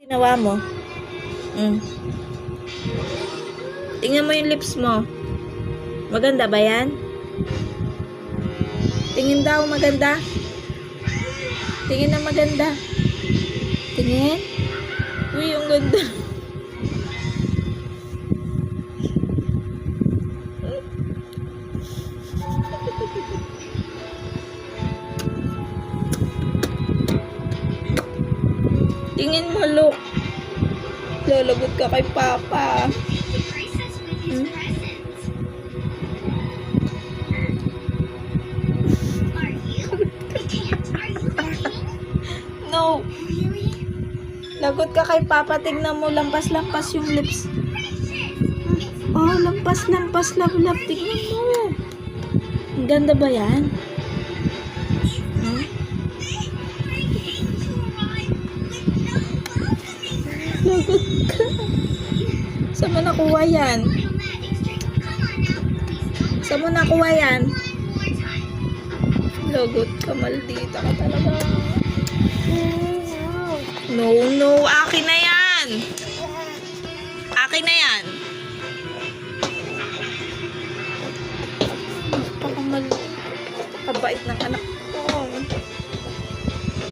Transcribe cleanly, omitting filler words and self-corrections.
Ginawa mo? Tingnan mo yung lips mo. Maganda ba yan? Tingin daw maganda. Tingin na maganda. Tingin. Uy, ang ganda. Tingin mo, look. Lalagot ka kay Papa. No. Lagot ka kay Papa. Tingnan mo, lampas-lampas yung lips. Oh, lampas-lampas, love-love. Tingnan mo. Ang ganda ba yan? Lagot ka. Saan mo nakuha yan? Saan mo nakuha yan? Lagot ka, maldita ka talaga. No, no. Akin na yan. Akin na yan. Napakamal. Kabait ng anak.